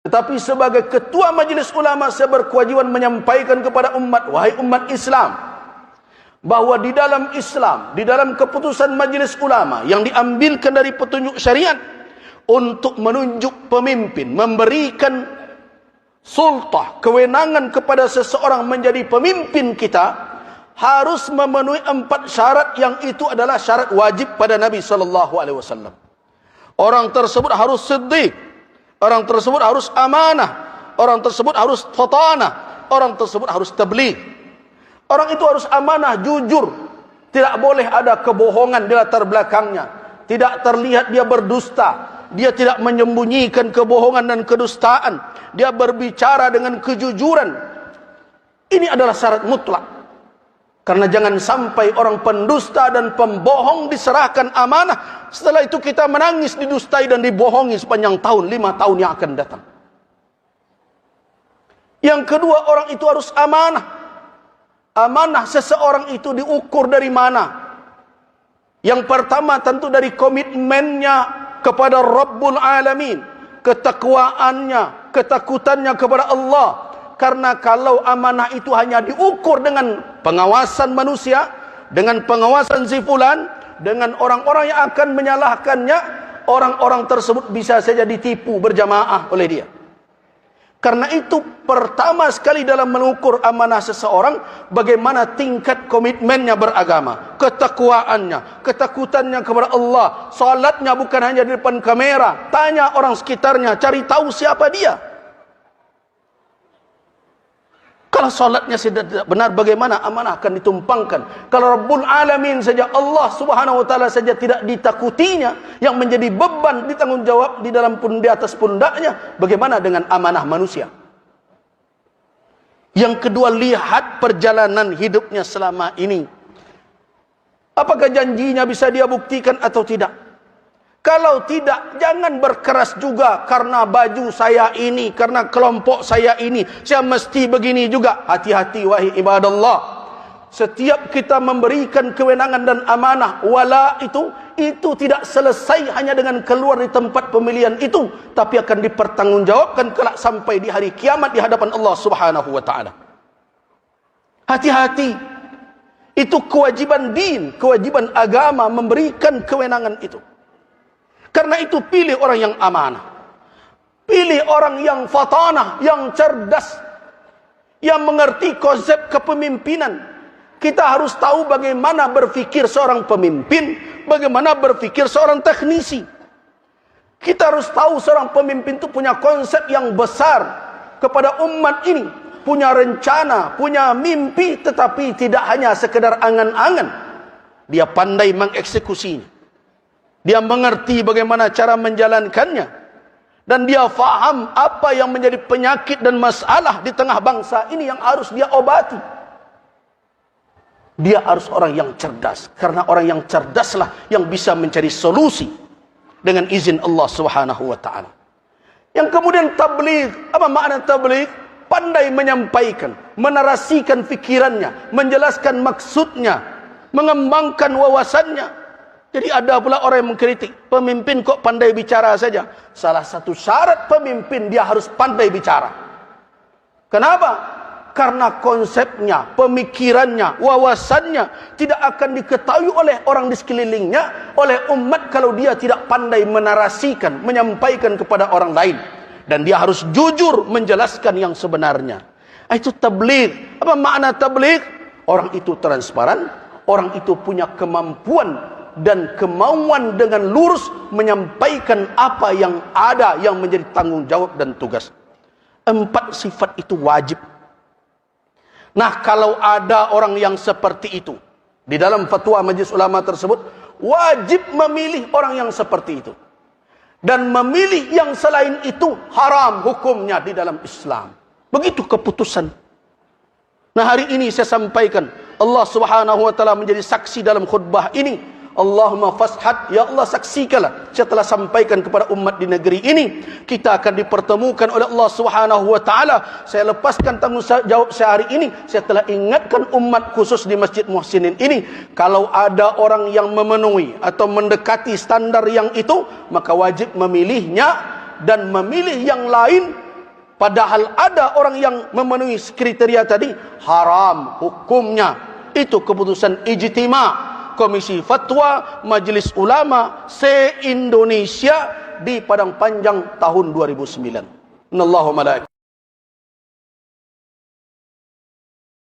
Tetapi sebagai ketua majelis ulama, saya berkewajiban menyampaikan kepada umat, wahai umat Islam, bahawa di dalam Islam, di dalam keputusan majelis ulama yang diambilkan dari petunjuk syariat untuk menunjuk pemimpin, memberikan sultah, kewenangan kepada seseorang menjadi pemimpin kita, harus memenuhi 4 syarat, yang itu adalah syarat wajib pada Nabi SAW. Orang tersebut harus siddiq, orang tersebut harus amanah, orang tersebut harus fatanah, orang tersebut harus tabligh. Orang itu harus amanah, jujur, tidak boleh ada kebohongan di latar belakangnya, tidak terlihat dia berdusta, dia tidak menyembunyikan kebohongan dan kedustaan, dia berbicara dengan kejujuran. Ini adalah syarat mutlak. Karena jangan sampai orang pendusta dan pembohong diserahkan amanah, setelah itu kita menangis, didustai dan dibohongi sepanjang tahun, 5 tahun yang akan datang. Yang kedua, orang itu harus amanah. Amanah seseorang itu diukur dari mana? Yang pertama tentu dari komitmennya kepada Rabbul Alamin, ketakwaannya, ketakutannya kepada Allah. Karena kalau amanah itu hanya diukur dengan pengawasan manusia, dengan pengawasan si fulan, dengan orang-orang yang akan menyalahkannya, orang-orang tersebut bisa saja ditipu berjamaah oleh dia. Karena itu pertama sekali dalam mengukur amanah seseorang, bagaimana tingkat komitmennya beragama, ketakwaannya, ketakutannya kepada Allah, salatnya bukan hanya di depan kamera, tanya orang sekitarnya, cari tahu siapa dia. Kalau salatnya tidak benar, bagaimana amanah akan ditumpangkan? Kalau Rabbul Alamin saja, Allah Subhanahu wa taala saja tidak ditakutinya, yang menjadi beban ditanggungjawab di atas pundaknya, bagaimana dengan amanah manusia? Yang kedua, lihat perjalanan hidupnya selama ini. Apakah janjinya bisa dia buktikan atau tidak? Kalau tidak, jangan berkeras juga karena baju saya ini, karena kelompok saya ini, saya mesti begini juga. Hati-hati wahai ibadallah. Setiap kita memberikan kewenangan dan amanah, wala itu tidak selesai hanya dengan keluar di tempat pemilihan itu, tapi akan dipertanggungjawabkan kelak sampai di hari kiamat di hadapan Allah Subhanahu wa taala. Hati-hati. Itu kewajiban din, kewajiban agama memberikan kewenangan itu. Karena itu pilih orang yang amanah, pilih orang yang fatanah, yang cerdas, yang mengerti konsep kepemimpinan. Kita harus tahu bagaimana berfikir seorang pemimpin, bagaimana berfikir seorang teknisi. Kita harus tahu seorang pemimpin itu punya konsep yang besar kepada umat ini, punya rencana, punya mimpi, tetapi tidak hanya sekedar angan-angan. Dia pandai mengeksekusinya. Dia mengerti bagaimana cara menjalankannya. Dan dia faham apa yang menjadi penyakit dan masalah di tengah bangsa ini yang harus dia obati. Dia harus orang yang cerdas. Karena orang yang cerdaslah yang bisa mencari solusi dengan izin Allah Subhanahu wa ta'ala. Yang kemudian tabligh. Apa makna tabligh? Pandai menyampaikan, menarasikan fikirannya, menjelaskan maksudnya, mengembangkan wawasannya. Jadi ada pula orang yang mengkritik, pemimpin kok pandai bicara saja. Salah satu syarat pemimpin, dia harus pandai bicara. Kenapa? Karena konsepnya, pemikirannya, wawasannya tidak akan diketahui oleh orang di sekelilingnya, oleh umat, kalau dia tidak pandai menarasikan, menyampaikan kepada orang lain. Dan dia harus jujur menjelaskan yang sebenarnya. Itu tabligh. Apa makna tabligh? Orang itu transparan, orang itu punya kemampuan dan kemauan dengan lurus menyampaikan apa yang ada, yang menjadi tanggung jawab dan tugas. 4 sifat itu wajib. Nah, kalau ada orang yang seperti itu, di dalam fatwa majelis ulama tersebut, wajib memilih orang yang seperti itu. Dan memilih yang selain itu haram hukumnya di dalam Islam. Begitu keputusan. Nah, hari ini saya sampaikan, Allah Subhanahu wa taala menjadi saksi dalam khutbah ini. Allahumma fashhad, ya Allah saksikanlah, saya telah sampaikan kepada umat di negeri ini, kita akan dipertemukan oleh Allah Subhanahu wa taala. Saya lepaskan tanggung jawab saya hari ini, saya telah ingatkan umat khusus di Masjid Muhsinin ini, kalau ada orang yang memenuhi atau mendekati standar yang itu, maka wajib memilihnya, dan memilih yang lain padahal ada orang yang memenuhi kriteria tadi, haram hukumnya. Itu keputusan ijtima' Komisi Fatwa Majelis Ulama se-Indonesia di Padang Panjang tahun 2009. Innallahu malaikatahu